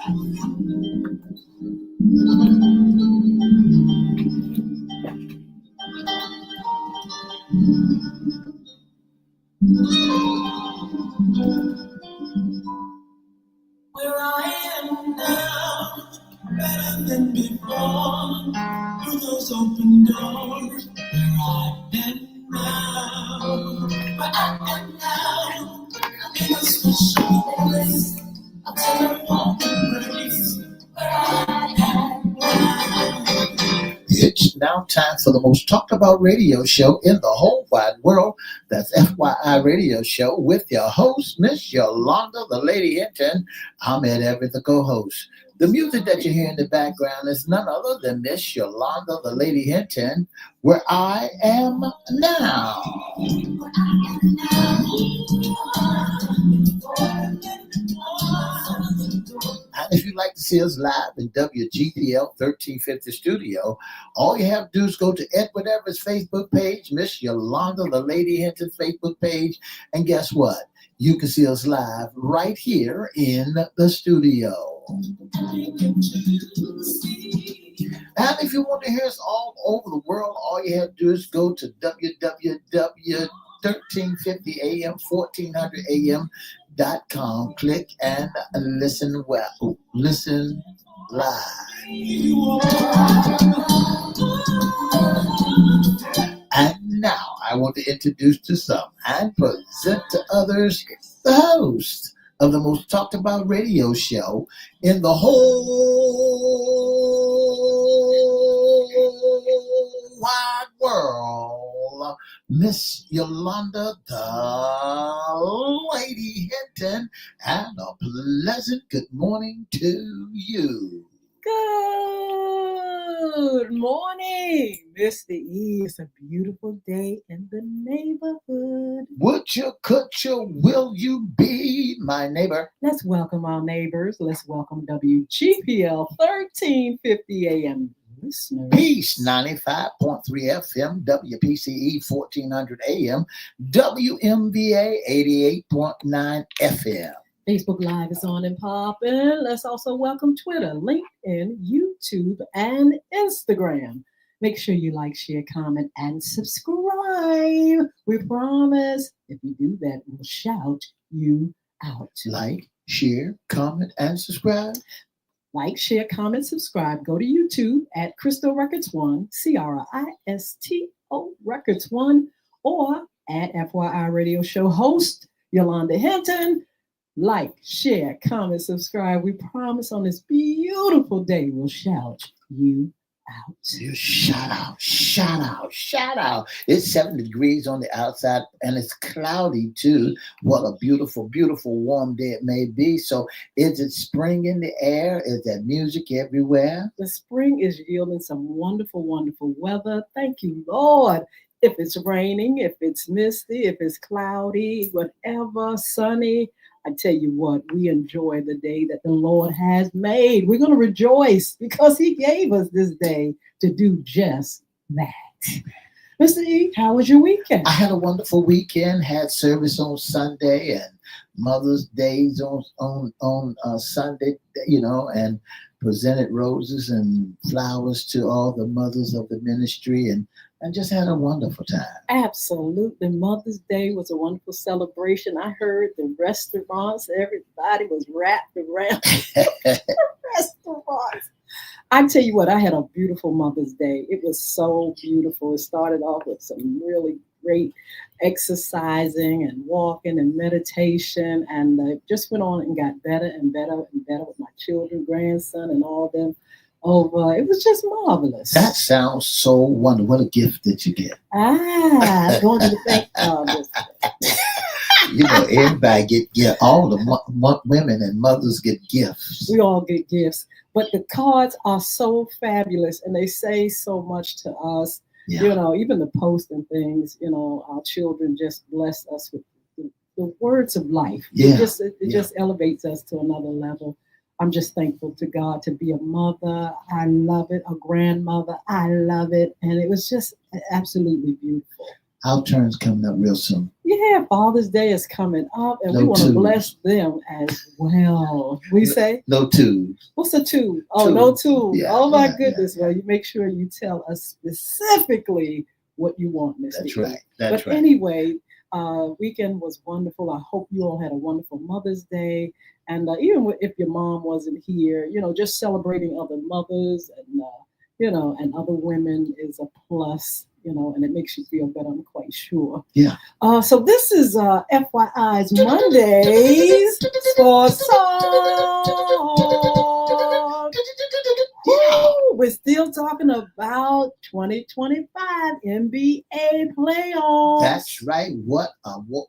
Where I am now, better than before. Through those open doors, where I am now, where I am now, in a special place, a terrible embrace, where I am now. It's now time for the most talked about radio show in the whole wide world. That's FYI Radio Show with your host, Miss Yolanda, the Lady Hinton. I'm Ed Everett, the co-host. The music that you hear in the background is none other than Miss Yolanda, the Lady Hinton, Where I Am Now. And if you'd like to see us live in WGPL 1350 studio, all you have to do is go to Edward Everett's Facebook page, Miss Yolanda, the Lady Hinton Facebook page, and guess what? You can see us live right here in the studio. And if you want to hear us all over the world, all you have to do is go to www.1350am, 1400am.com. Click and listen listen live. And now I want to introduce to some and present to others the host of the most talked about radio show in the whole wide world, Miss Yolanda, the Lady Hinton, and a pleasant good morning to you. Good morning, Mr. E. It's a beautiful day in the neighborhood. Would you, could you, will you be my neighbor? Let's welcome our neighbors. Let's welcome WGPL 1350 AM listeners. Peace 95.3 FM, WPCE 1400 AM, WMVA 88.9 FM. Facebook Live is on and popping. Let's also welcome Twitter, LinkedIn, YouTube, and Instagram. Make sure you like, share, comment, and subscribe. We promise if you do that, we'll shout you out. Like, share, comment, and subscribe. Like, share, comment, subscribe. Go to YouTube at Crystal Records 1, CRISTO Records 1, or at FYI Radio Show host Yolanda Hinton. Like, share, comment, subscribe. We promise on this beautiful day we'll shout you out. You shout out, shout out, shout out. It's 70 degrees on the outside and it's cloudy too. What a beautiful, beautiful warm day it may be. So is it spring in the air? Is there music everywhere? The spring is yielding some wonderful, wonderful weather. Thank you, Lord. If it's raining, if it's misty, if it's cloudy, whatever, sunny, I tell you what, we enjoy the day that the Lord has made. We're going to rejoice because he gave us this day to do just that. Mr. E, how was your weekend? I had a wonderful weekend, had service on Sunday and Mother's Days on Sunday, and presented roses and flowers to all the mothers of the ministry and just had a wonderful time. Absolutely. Mother's Day was a wonderful celebration. I heard the restaurants, everybody was wrapped around the restaurants. I tell you what, I had a beautiful Mother's Day. It was so beautiful. It started off with some really great exercising and walking and meditation, and just went on and got better and better and better with my children, grandson, and all them over. It was just marvelous. That sounds so wonderful. What a gift did you get? Going to thank everybody get all the women and mothers get gifts. We all get gifts, but the cards are so fabulous and they say so much to us. Yeah. Even the post and things, our children just bless us with the words of life. Yeah. It just elevates us to another level. I'm just thankful to God to be a mother. I love it. A grandmother. I love it. And it was just absolutely beautiful. Our turn's coming up real soon. Yeah, Father's Day is coming up, and we No want to twos. bless them as well. We say, No twos. what's a two? Oh, Two. no two. Yeah, Oh my yeah, goodness. yeah, Well, you make sure you tell us specifically what you want, Mr. That's E. right. That's But right. anyway, weekend was wonderful. I hope you all had a wonderful Mother's Day. And even if your mom wasn't here, just celebrating other mothers and other women is a plus, and it makes you feel better, I'm quite sure. Yeah. So this is FYI's Mondays Sports Talk. Woo! We're still talking about 2025 NBA playoffs. That's right. What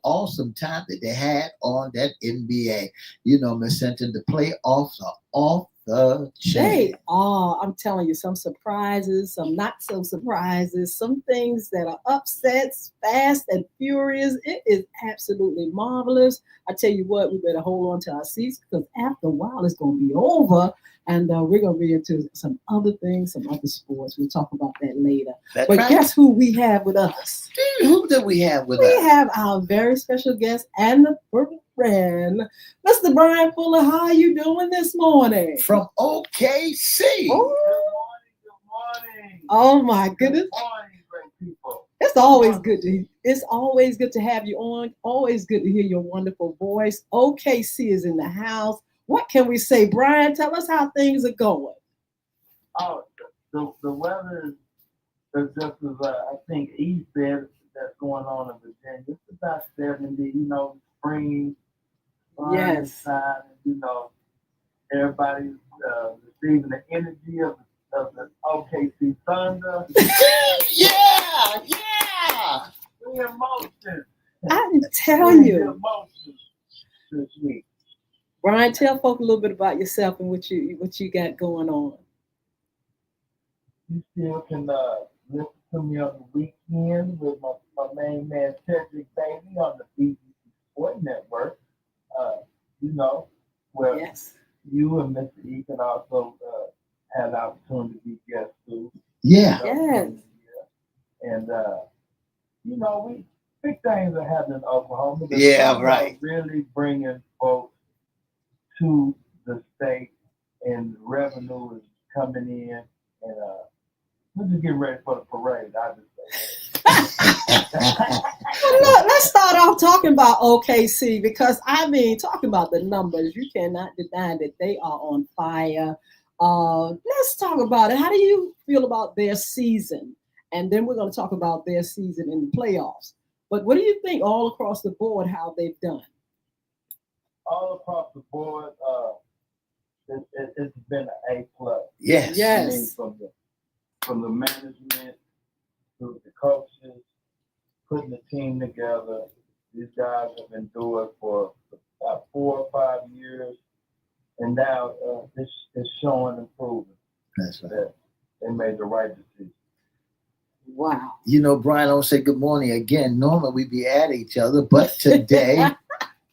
awesome time that they had on that NBA. Miss Hinton, the playoffs are off the chain. They are. I'm telling you, some surprises, some not so surprises, some things that are upsets, fast and furious. It is absolutely marvelous. I tell you what, we better hold on to our seats because after a while it's going to be over. And we're going to be into some other things, some other sports. We'll talk about that later. That's but right. Guess who we have with us? Who do we have with us? We have our very special guest and the friend, Mr. Brian Fuller. How are you doing this morning? From OKC. Oh, Good morning. oh my goodness. Good morning, great people. It's always good to have you on. Always good to hear your wonderful voice. OKC is in the house. What can we say, Brian? Tell us how things are going. Oh, the weather is just as I think E said that's going on in Virginia. It's about 70. Spring. Yes. Inside, and, everybody's receiving the energy of the OKC Thunder. Yeah. The emotions. I tell you. The emotions this week. Brian, tell folk a little bit about yourself and what you got going on. You still can listen to me on the weekend with my main man Cedric Baby on the BBC Sport Network. Where Yes. you and Mr. E can also have the opportunity to be guests too. Yeah. Yes. And we big things are happening in Oklahoma. Yeah, right. Really bringing folks to the state, and revenue is coming in, and we're just getting ready for the parade. I just say that. Look, let's start off talking about OKC because talking about the numbers, you cannot deny that they are on fire. Let's talk about it. How do you feel about their season? And then we're going to talk about their season in the playoffs. But what do you think all across the board how they've done? All across the board, it's been an A plus. Yes. Yes. From the management to the coaches, putting the team together. These guys have been doing it for about 4 or 5 years, and now it's showing improvement. That's right. That they made the right decision. Wow. Brian, I don't say good morning again. Normally we'd be at each other, but today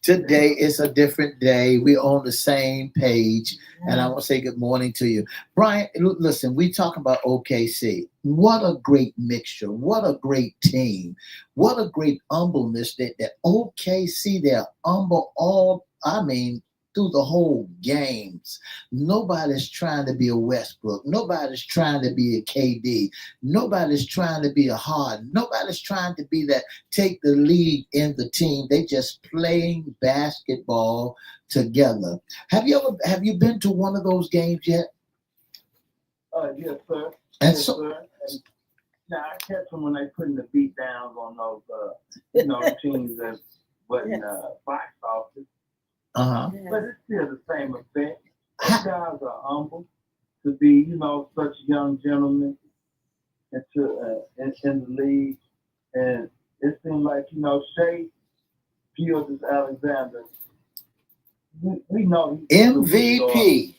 is a different day. We're on the same page, and I want to say good morning to you. Brian, listen, we talk about OKC. What a great mixture. What a great team. What a great humbleness that OKC, they're humble through the whole games. Nobody's trying to be a Westbrook. Nobody's trying to be a KD. Nobody's trying to be a Harden. Nobody's trying to be that take the lead in the team. They just playing basketball together. Have you been to one of those games yet? Yes, sir. And yes, so, sir. And now I catch them when they putting the beat downs on those, teams that wasn't box office. But it's still the same effect. These guys are humble to be, such young gentlemen in the league. And it seems like, Shea Gilgeous-Alexander, we know he's MVP.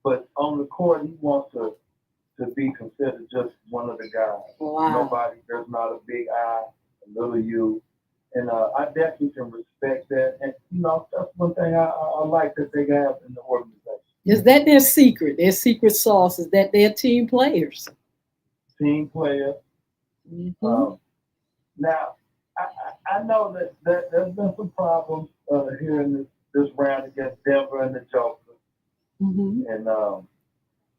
But on the court, he wants to be considered just one of the guys. Wow. There's not a big I, a little U. And I definitely can respect that. And, that's one thing I like that they have in the organization. Is that their secret? Their secret sauce is that they're team players. Team player. Mm-hmm. Now, I know that there's been some problems here in this round against Denver and the Joker, and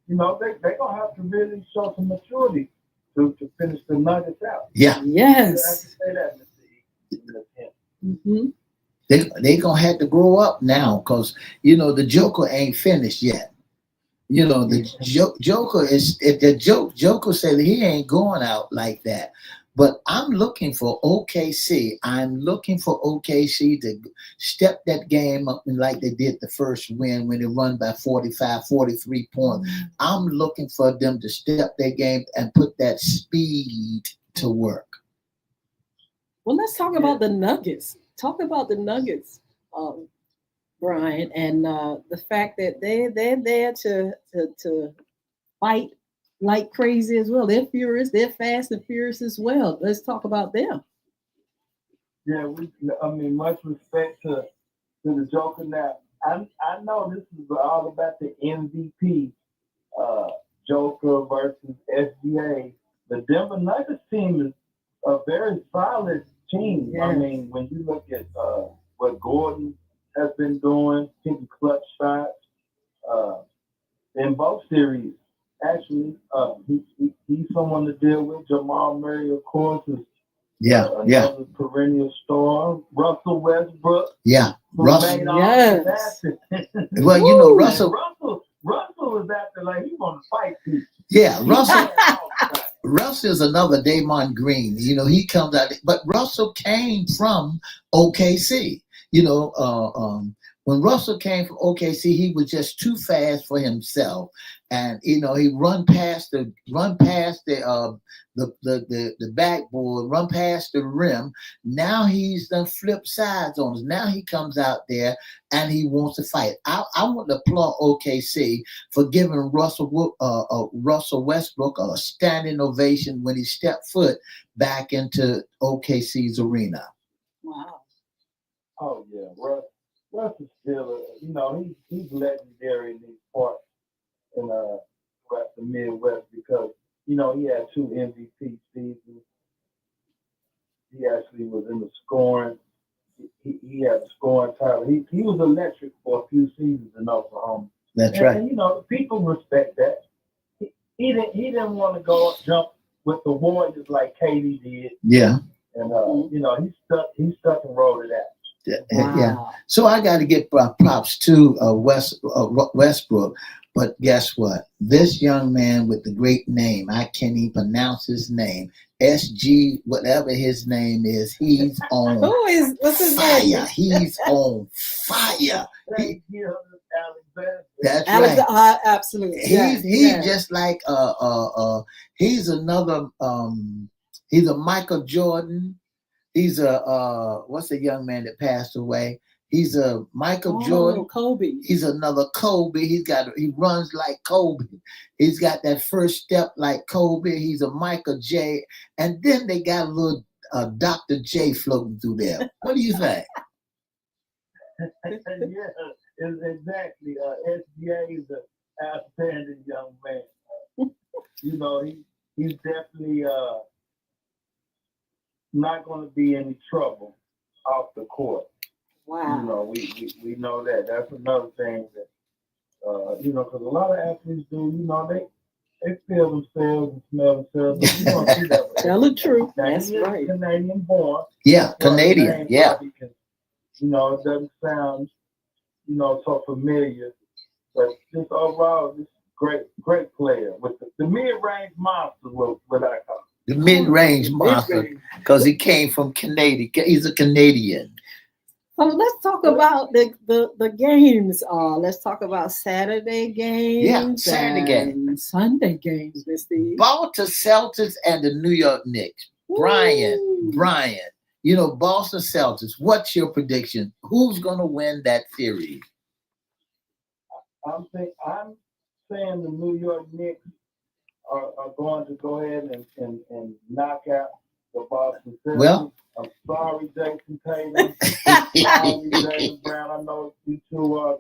they're gonna have to really show some maturity to finish the Nuggets out. Yeah. Yes. You have to say that, They gonna have to grow up now, because the Joker ain't finished yet. The Joker is Joker said he ain't going out like that. But I'm looking for OKC. I'm looking for OKC to step that game up like they did the first win when they run by 45, 43 points. I'm looking for them to step their game and put that speed to work. Well, let's talk about the Nuggets. Talk about the Nuggets, Brian, and the fact that they're there to fight like crazy as well. They're furious. They're fast and furious as well. Let's talk about them. Yeah, much respect to the Joker. Now, I know this is all about the MVP, Joker versus SGA. The Denver Nuggets team is a very solid team. Yes. I mean, when you look at what Gordon has been doing, hitting clutch shots in both series. Actually, he's someone to deal with. Jamal Murray, of course, is another perennial star. Russell Westbrook. Yeah. Russell. Yes. Well, Russell is acting like he want to fight people. Yeah, Russell is another Damon Green. He comes out, but Russell came from OKC. When Russell came from OKC, he was just too fast for himself, and he run past the backboard, run past the rim. Now he's done flip sides on us. Now he comes out there and he wants to fight. I want to applaud OKC for giving Russell Westbrook a standing ovation when he stepped foot back into OKC's arena. Wow. Oh yeah, Russ is still, he's legendary in these parts in the Midwest because, he had 2 MVP seasons. He actually was in the scoring. He had the scoring title. He was electric for a few seasons in Oklahoma. That's right. And, people respect that. He didn't want to go jump with the Warriors like KD did. Yeah. And, he stuck and rolled it out. Wow. Yeah. So I got to give props to Westbrook. But guess what? This young man with the great name, I can't even pronounce his name. SG, whatever his name is, he's on what's his fire. name? He's on fire. That's Alex, right. Absolutely. He's just like he's another he's a Michael Jordan. He's a what's the young man that passed away? He's a Michael Jordan. Kobe. He's another Kobe. He runs like Kobe. He's got that first step like Kobe. He's a Michael J. And then they got a little Dr. J floating through there. What do you think? Yeah, exactly. SGA is an outstanding young man. He's definitely not going to be any trouble off the court. Wow. We know that. That's another thing that, because a lot of athletes do, they feel themselves and smell themselves. But you don't see that. Tell the truth. Now, That's right. Canadian born. Yeah, Canadian. Yeah. It doesn't sound, so familiar. But just overall, just great player with the mid-range monster, what I call it. The mid-range monster, because he came from Canada. He's a Canadian. So let's talk about the games. Let's talk about Saturday games. Yeah, Saturday games. Sunday games, Mr. Boston Celtics and the New York Knicks. Brian, Boston Celtics, what's your prediction? Who's going to win that series? I'm saying the New York Knicks are going to go ahead and knock out the Boston Celtics. Well, I'm sorry, Jason Tatum. Sorry, Jaylen Brown. I know you two are,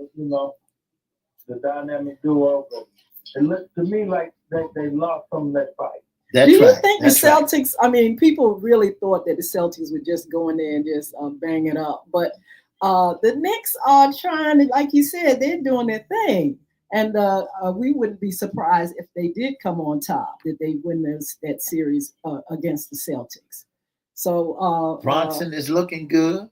the dynamic duo, but it looks to me like they lost some of that fight. Do you think the Celtics? I mean, people really thought that the Celtics would just go in there and just bang it up, but the Knicks are trying to, like you said, they're doing their thing, and we wouldn't be surprised if they did come on top, that they win that series against the Celtics. So Bronson is looking good.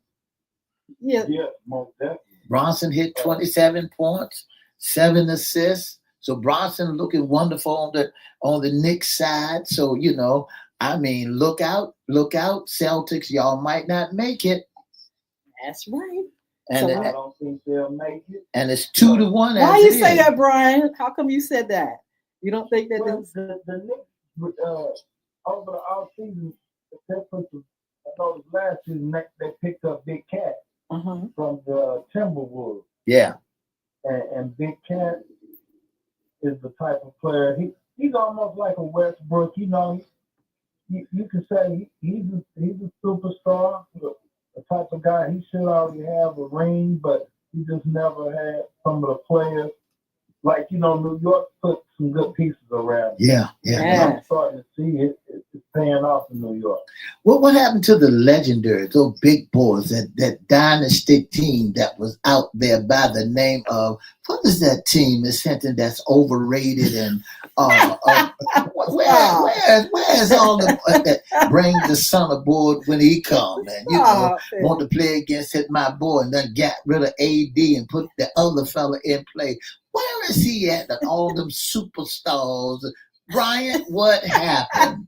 Yeah, most definitely. Bronson hit 27 points, 7 assists. So Bronson looking wonderful on the Knicks side. So, I mean, look out, Celtics. Y'all might not make it. That's right. And I don't think they'll make it. And it's 2-1. Why you say that, Brian? How come you said that? You don't think that the Knicks over the off season, except for last season, they picked up Big Cat from the Timberwolves. Yeah. And Big Cat is the type of player. He's almost like a Westbrook. You can say he's a superstar, the type of guy. He should already have a ring, but he just never had some of the players. Like, New York put some good pieces around. Yeah. I'm starting to see it's paying off in New York. What happened to the legendary, those big boys, that dynasty team that was out there by the name of, what is that team, Miss Hinton, that's overrated and where's all the that bring the son aboard when he come and want to play against my boy and then got rid of AD and put the other fella in play. Where is he at? All them superstars. Brian, what happened?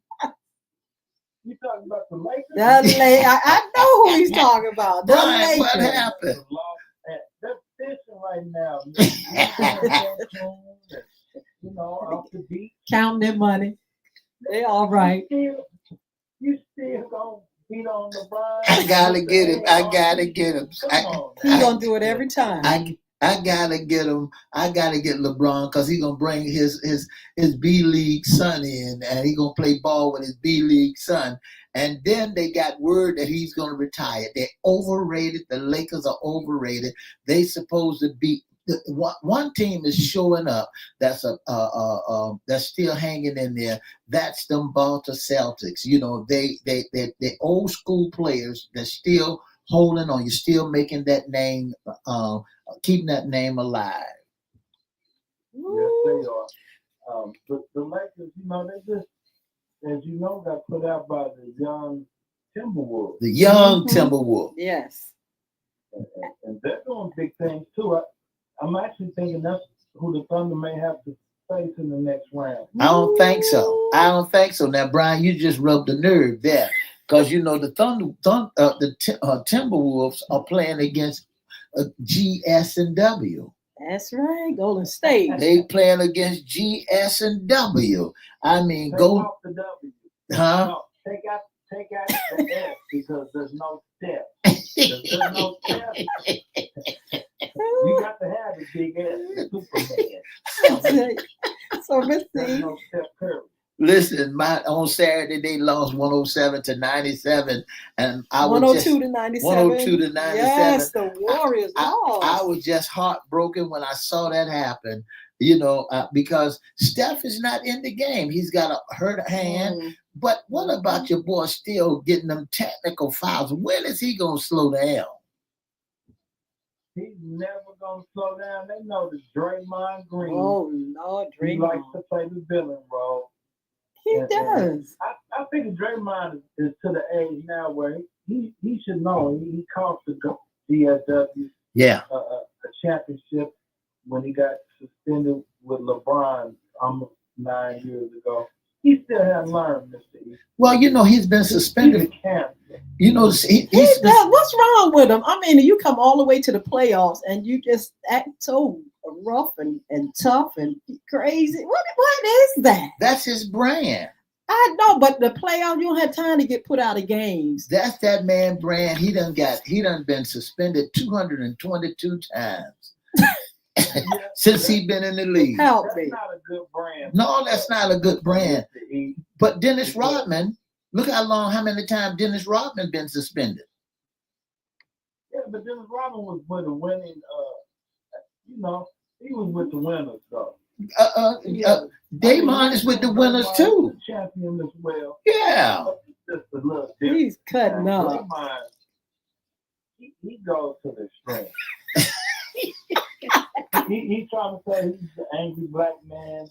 You talking about the Lakers? I know who he's talking about. Brian, what happened? They're fishing right now. Off the beach. Counting their money. They all right. You still gonna beat on LeBron? I gotta get him. He's gonna do it every time. I gotta get him. I gotta get LeBron because he's gonna bring his B League son in, and he's gonna play ball with his B League son. And then they got word that he's gonna retire. They're overrated. The Lakers are overrated. They supposed to be. One team is showing up. That's that's still hanging in there. That's them Baltimore Celtics. They old school players. They're still holding on. You're still making that name. Keeping that name alive. Yes, they are. But the Lakers, they just, as got put out by the young Timberwolves. The young Timberwolves. Yes. And they're doing big things too. I'm actually thinking that's who the Thunder may have to face in the next round. I don't think so. Now, Brian, you just rubbed the nerve there, because the Timberwolves are playing against GS&W. That's right, Golden State. They playing against GS&W. I mean, go off the W. Huh? No, take out the S because there's no step. There's no step. You got to have a big S, Superman. So, Mr. There's no Steph Curry. Listen, on Saturday they lost 107-97, and I was 102 to 97. 102 to 97. Yes, the Warriors lost. I was just heartbroken when I saw that happen. Because Steph is not in the game. He's got a hurt hand. But what about your boy still getting them technical fouls? When is he gonna slow down? He's never gonna slow down. They know the Draymond Green. Oh Lord, Draymond. He likes to play the villain role. He does. I think Draymond is to the age now where he should know. He cost the DSW a championship when he got suspended with LeBron almost 9 years ago. He still hasn't learned, Mr. E. Well, he's been suspended. He's what's wrong with him? I mean, you come all the way to the playoffs and you just act so rough and tough and crazy. What is that? That's his brand. I know, but the playoffs, you don't have time to get put out of games. That's that man brand. He done been suspended 222 times since he been in the league. Help That's me. not a good brand. No, that's not a good brand. But Dennis Rodman, look how many times Dennis Rodman been suspended. Yeah, but Dennis Rodman was with a winning, he was with the winners, though. Damon is with the winners too. Champion as well. Yeah. Just a little different. He's cutting up. He goes to the strength. he trying to say he's the angry black man.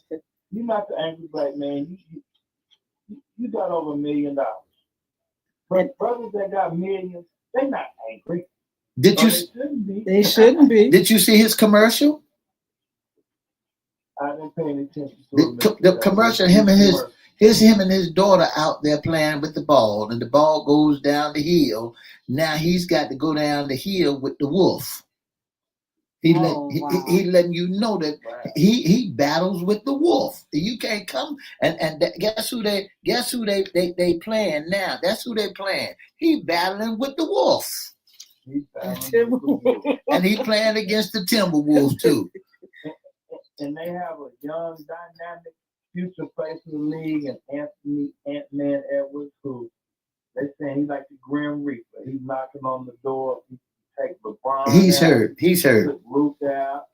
You're not the angry black man. You got over $1 million. But brothers that got millions, they're not angry. Did you? They shouldn't be. Did you see his commercial? I didn't pay any attention to the commercial. Him and his daughter out there playing with the ball, and the ball goes down the hill. Now he's got to go down the hill with the wolf. He letting you know that he battles with the wolf. You can't come and guess who they playing now? That's who they playing. He battling with the wolf. And he playing against the Timberwolves too. And they have a young, dynamic future face in the league, and Ant-Man Edwards, who they saying he's like the Grim Reaper. He's knocking on the door. He take LeBron. He's out. hurt. He's hurt. He took Luke out.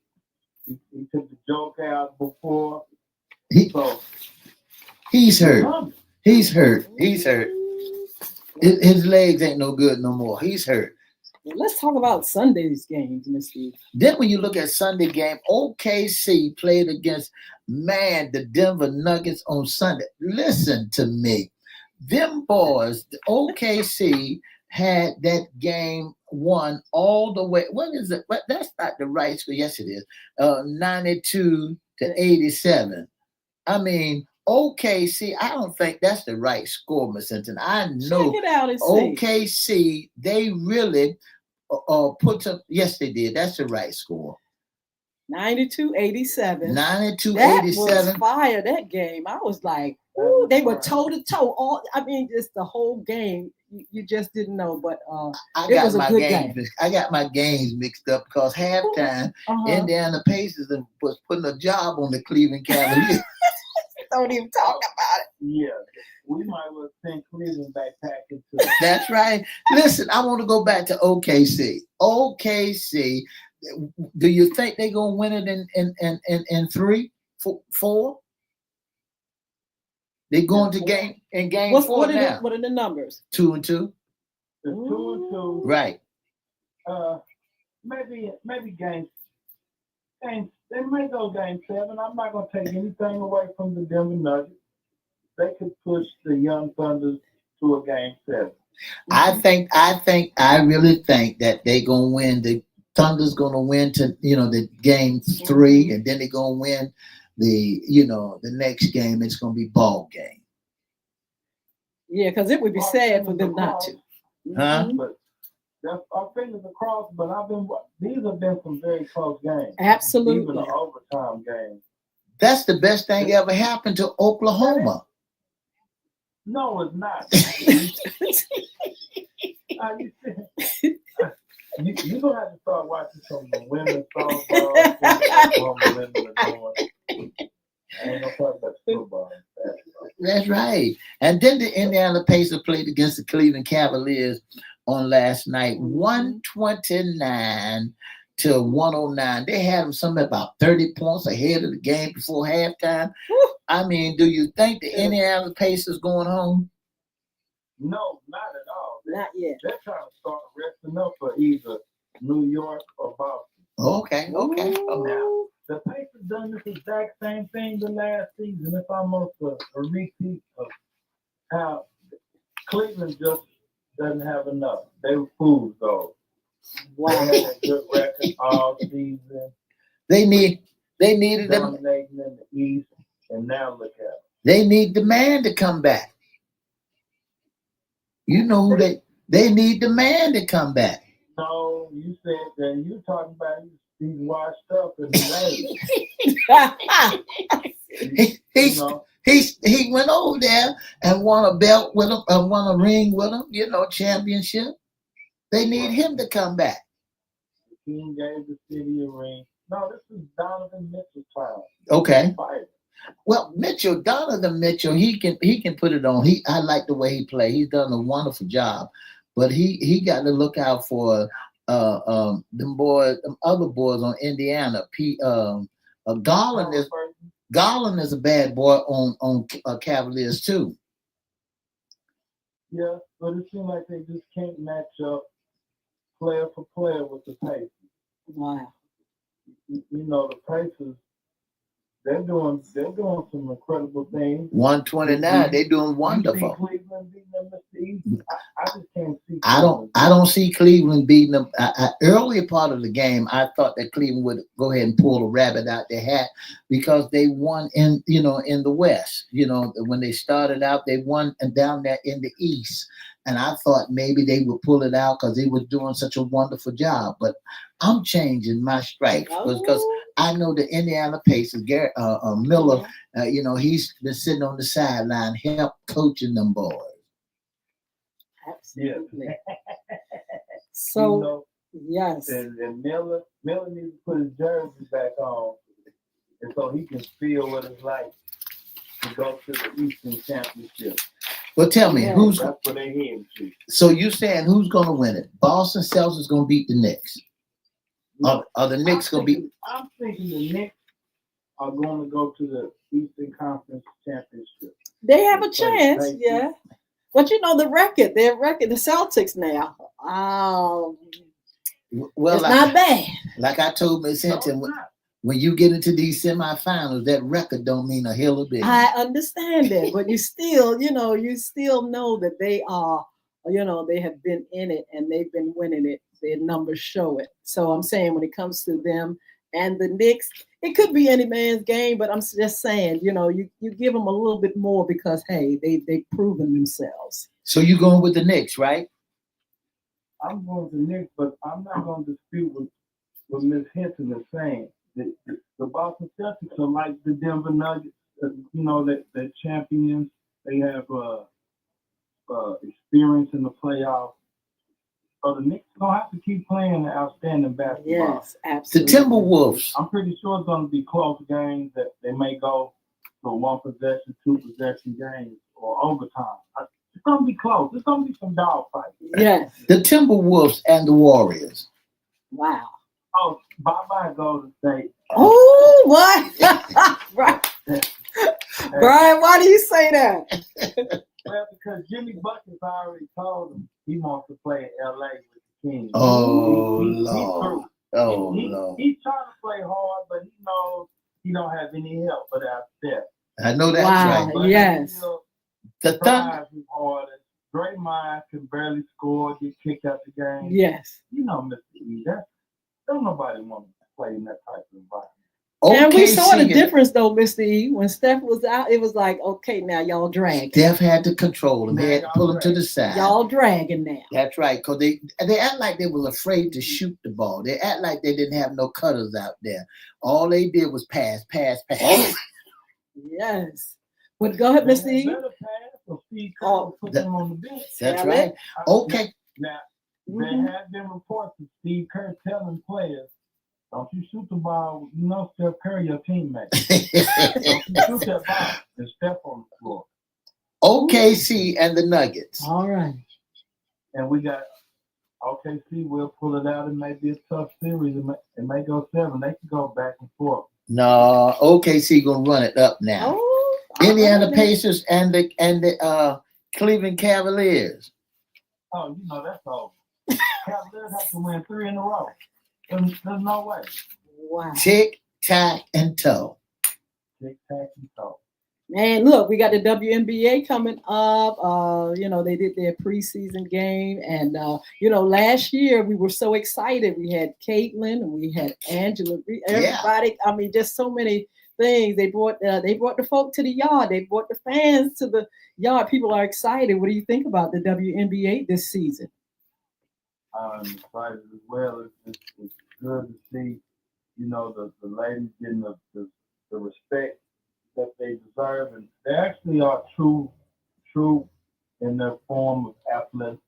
He took the joke out before. He's hurt. He's hurt. He's hurt. His legs ain't no good no more. He's hurt. Well, let's talk about Sunday's games, Mr. Then when you look at Sunday game, OKC played against, the Denver Nuggets on Sunday. Listen to me. Them boys, the OKC had that game won all the way. What is it? But that's not the right score. Yes, it is. 92-87. I mean, OKC, I don't think that's the right score, Miss Hinton. I know check it out and OKC, see. they really put up. Yes, they did. That's the right score. 92-87. 92-87. That was fire, that game. I was like, ooh, they were toe to toe. Just the whole game. You just didn't know, but it was a good game. I got my games mixed up because halftime, Indiana Pacers was putting a job on the Cleveland Cavaliers. Don't even talk about it. Yeah, we might well send Cleveland back packing too. That's right. Listen, I want to go back to OKC. OKC, do you think they're gonna win it in 3-4? They're going to game 4 now. What are the numbers? 2-2. The 2-2. Right. Maybe game. They may go game 7. I'm not going to take anything away from the Denver Nuggets. They could push the Young Thunders to a game 7. I really think that they're going to win. The Thunder's going to win to the game 3, and then they're going to win the next game. It's going to be ball game. Yeah, because it would be sad for them not to. Huh? But our fingers are crossed, but these have been some very close games. Absolutely. Even the overtime games. That's the best thing ever happened to Oklahoma. No, it's not. You're going to have to start watching some of the women's softball. I ain't gonna talk about football. That's right. And then the Indiana Pacers played against the Cleveland Cavaliers on last night, 129-109. They had them something about 30 points ahead of the game before halftime. I mean, do you think the Indiana Pacers going home? No, not at all. Not yet. They're trying to start resting up for either New York or Boston. Okay. Now, the Pacers done this exact same thing the last season. It's almost a repeat of how Cleveland just doesn't have enough. They were fools, though. Wow. They had a good record all season. They needed them. Dominating in the East, and now look at them. They need the man to come back. You know who they need the man to come back. So you said that you talking about he's washed up in the He went over there and won a belt with him and won a ring with him, championship. They need him to come back. The King gave the city a ring. No, this is Donovan Mitchell's time. Okay. Well, Donovan Mitchell, he can put it on. I like the way he played. He's done a wonderful job, but he got to look out for them other boys on Indiana. Garland is Garland is a bad boy on Cavaliers too. Yeah, but it seems like they just can't match up player for player with the Pacers. Wow. You know, the Pacers, they're doing some incredible things. 129, they doing wonderful. You see Cleveland beating them at the East? I just can't see. I don't see Cleveland beating them. Earlier part of the game, I thought that Cleveland would go ahead and pull a rabbit out their hat because they won in the West. When they started out, they won and down there in the East. And I thought maybe they would pull it out because they were doing such a wonderful job. But I'm changing my stripes because I know the Indiana Pacers, Miller, he's been sitting on the sideline, help coaching them boys. Absolutely. Yeah. So, yes. And Miller needs to put his jersey back on, and so he can feel what it's like to go to the Eastern Championship. Well, tell me, that's what they're heading to. So you're saying who's going to win it? Boston Celtics going to beat the Knicks? Are the Knicks going to beat? I'm thinking the Knicks are going to go to the Eastern Conference Championship. They have a chance, yeah. But the record, the Celtics now. Well, it's not bad. Like I told Miss Hinton, when you get into these semifinals, that record don't mean a hill of bit. I understand that, but you still know that they are, they have been in it and they've been winning it. Their numbers show it. So I'm saying when it comes to them and the Knicks, it could be any man's game, but I'm just saying, you give them a little bit more because, hey, they've proven themselves. So you're going with the Knicks, right? I'm going with the Knicks, but I'm not going to dispute what Ms. Hinton is saying. The Boston Celtics are like the Denver Nuggets. They're champions. They have experience in the playoffs. So the Knicks don't have to keep playing the outstanding basketball. Yes, absolutely. The Timberwolves. I'm pretty sure it's going to be close games that they may go to 1 possession, 2 possession games, or overtime. It's going to be close. It's going to be some dogfights. Yes. The Timberwolves and the Warriors. Wow. Oh, bye-bye Golden State. Oh, what? Right. Brian, why do you say that? Well, because Jimmy Buckets already told him he wants to play in L.A. with the Kings. Oh, Lord. Lord. He's trying to play hard, but he knows he don't have any help without Steph. I know that's wow, right. But yes. The Thunder. Draymond can barely score, get kicked out the game. Yes. Mr. E, don't nobody want to play in that type of environment. And we saw the difference, though, Mr. E. When Steph was out, it was like, okay, now y'all dragging. Steph had to control him. They had to pull him to the side. Y'all dragging now. That's right, because they act like they was afraid to shoot the ball. They act like they didn't have no cutters out there. All they did was pass. Yes. But go ahead, Mr. E. Put them on the bench. That's right. Okay. Now, there have been reports of Steve Kerr telling players, don't you shoot the ball, Steph Curry, your teammate. Don't you shoot that ball, there's Steph on the floor. OKC and the Nuggets. All right. And we got OKC, we'll pull it out. It may be a tough series. It may go 7. They can go back and forth. No, OKC gonna run it up now. Indiana Pacers and the Cleveland Cavaliers. Oh, that's over. Cavaliers have to win 3 in a row. There's no way. Wow. Tick, tack, and toe. Tick, tack, and toe. Man, look, we got the WNBA coming up. They did their preseason game. And, last year we were so excited. We had Caitlin and we had Angela. Everybody, I mean, just so many things. They brought the folk to the yard. They brought the fans to the yard. People are excited. What do you think about the WNBA this season? I'm excited as well. It's good to see, the ladies getting the respect that they deserve, and they actually are true in their form of athleticism.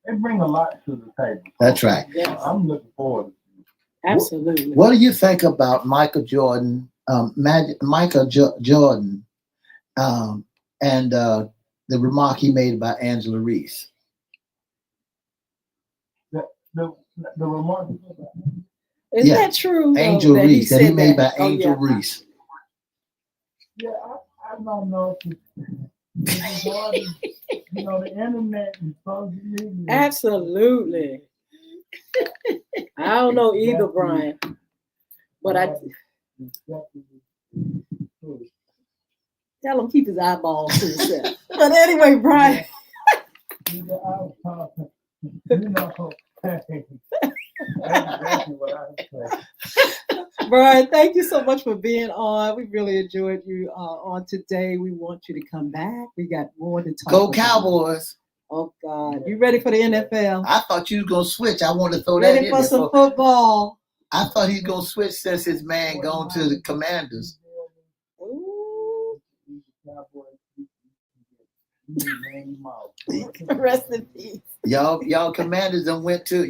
They bring a lot to the table. That's right. Yes. I'm looking forward to it. Absolutely. What do you think about Michael Jordan, and the remark he made about Angela Reese? The remark is that true? Angel Reese that he made by Angel Reese. don't know if it's hard to, the internet and social media. Absolutely. I don't know either, Brian. But tell him keep his eyeballs to himself. But anyway, Brian. Exactly what I say. Brian, thank you so much for being on. We really enjoyed you on today. We want you to come back. We got more to talk about. Go Cowboys. Oh, God. You ready for the NFL? I thought you was going to switch. I want to throw ready that in for there. Some football. I thought he's going to switch since his man gone to the Commanders. Ooh. Rest in peace. Y'all Commanders done went to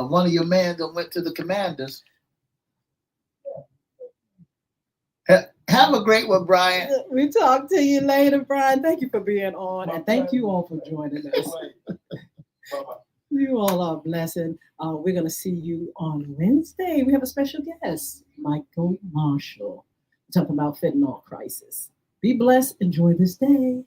one of your men done went to the Commanders. Have a great one, Brian. We talk to you later, Brian. Thank you for being on, and thank you all for joining us. You all are a blessing. We're going to see you on Wednesday. We have a special guest, Michael Marshall, talking about fentanyl crisis. Be blessed. Enjoy this day.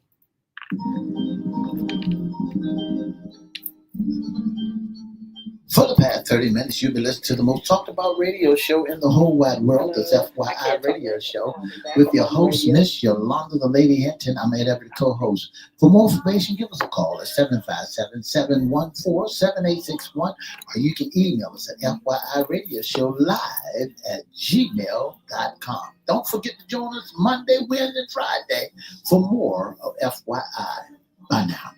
For the past 30 minutes, you've been listening to the most talked about radio show in the whole wide world, the FYI Radio Show, with your host, Miss Yolanda, the Lady Hinton. I'm Everette, co-host. For more information, give us a call at 757-714-7861, or you can email us at FYIRadiosHowLive@gmail.com. Don't forget to join us Monday, Wednesday, and Friday for more of FYI. Bye now.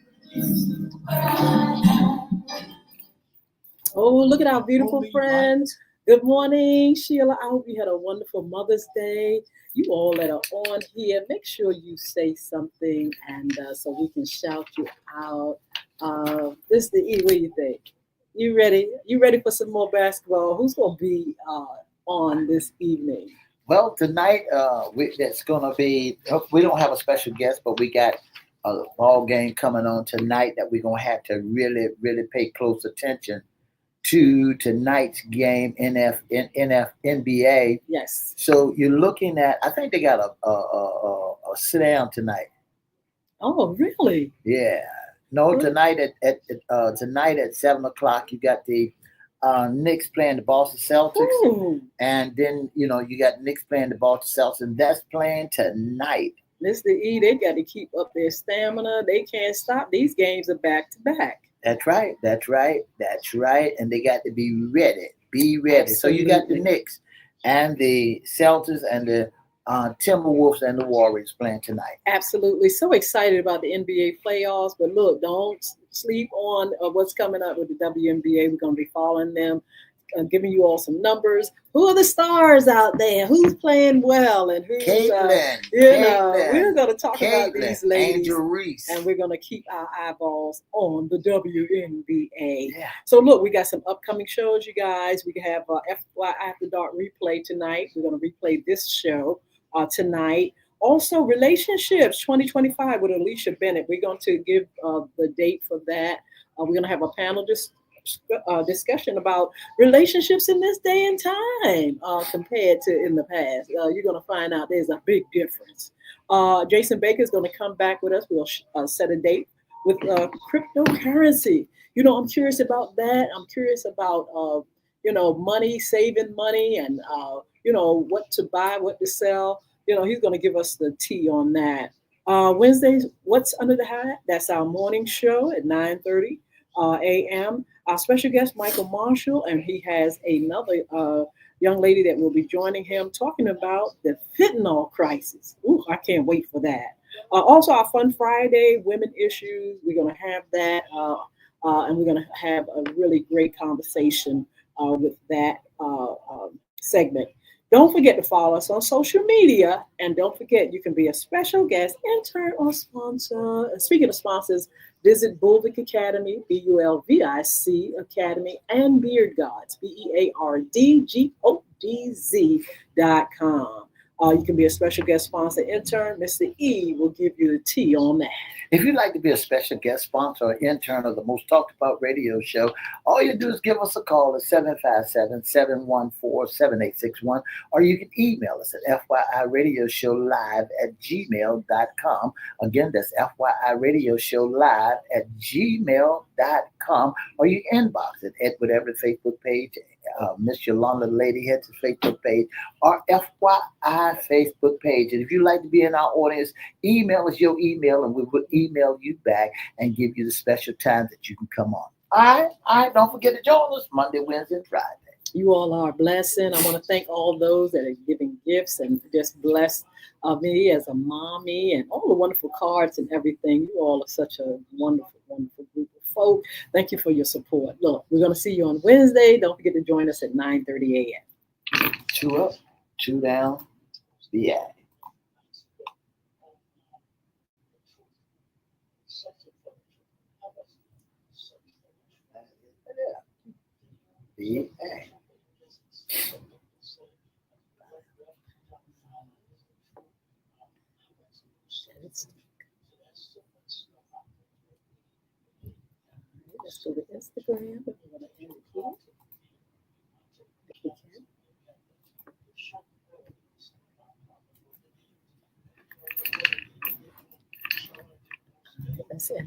Oh, look at our beautiful friends. Good morning, Sheila. I hope you had a wonderful Mother's Day. You all that are on here, make sure you say something, and so we can shout you out. This is the E. What do you think? You ready? You ready for some more basketball? Who's going to be on this evening? Well, tonight, it's going to be, we don't have a special guest, but we got a ball game coming on tonight that we're going to have to really, really pay close attention to tonight's game in NBA. Yes. So you're looking at, I think they got a sit down tonight. Oh, really? Yeah. No, tonight at 7:00 you got the Knicks playing the Boston Celtics. Ooh. And then you got Knicks playing the Boston Celtics, and that's playing tonight. Mr. E, they got to keep up their stamina. They can't stop. These games are back to back. That's right. And they got to be ready. Absolutely. So you got the Knicks and the Celtics and the Timberwolves and the Warriors playing tonight. Absolutely. So excited about the NBA playoffs. But look, don't sleep on what's coming up with the WNBA. We're going to be following them, giving you all some numbers. Who are the stars out there? Who's playing well? And who's, Caitlin, we're going to talk about these ladies. Angel Reese. And we're going to keep our eyeballs on the WNBA. Yeah. So look, we got some upcoming shows, you guys. We have FY After Dark replay tonight. We're going to replay this show tonight. Also, Relationships 2025 with Alicia Bennett. We're going to give the date for that. We're going to have a panel discussion about relationships in this day and time compared to in the past. You're going to find out there's a big difference. Jason Baker is going to come back with us. We'll set a date with cryptocurrency. I'm curious about that. I'm curious about money, saving money, and what to buy, what to sell. He's going to give us the tea on that. Wednesdays, What's Under the Hat? That's our morning show at 9:30 a.m. Our special guest, Michael Marshall, and he has another young lady that will be joining him talking about the fentanyl crisis. Ooh, I can't wait for that. Also, our Fun Friday, Women Issues, we're going to have that, and we're going to have a really great conversation with that segment. Don't forget to follow us on social media, and don't forget you can be a special guest, intern, or sponsor. Speaking of sponsors, visit Bulvic Academy, BULVIC Academy, and Beard Gods, BEARDGODZ.com. You can be a special guest sponsor intern. Mr. E will give you the tea on that. If you'd like to be a special guest sponsor or intern of the most talked about radio show, all you do is give us a call at 757-714-7861, or you can email us at FYIRadioShowLive@gmail.com. Again, that's FYIRadioShowLive@gmail.com, or you inbox it at whatever Facebook page, Miss Yolanda Lady Head's Facebook page, or FYI Facebook page. And if you'd like to be in our audience, email us your email, and we will email you back and give you the special time that you can come on. All right. Don't forget to join us Monday, Wednesday, and Friday. You all are a blessing. I want to thank all those that are giving gifts and just bless me as a mommy and all the wonderful cards and everything. You all are such a wonderful, wonderful group of folk. Thank you for your support. Look, we're going to see you on Wednesday. Don't forget to join us at 9:30 a.m. 2 up, 2 down, the ag. The ag. Let's go to Instagram. That's it.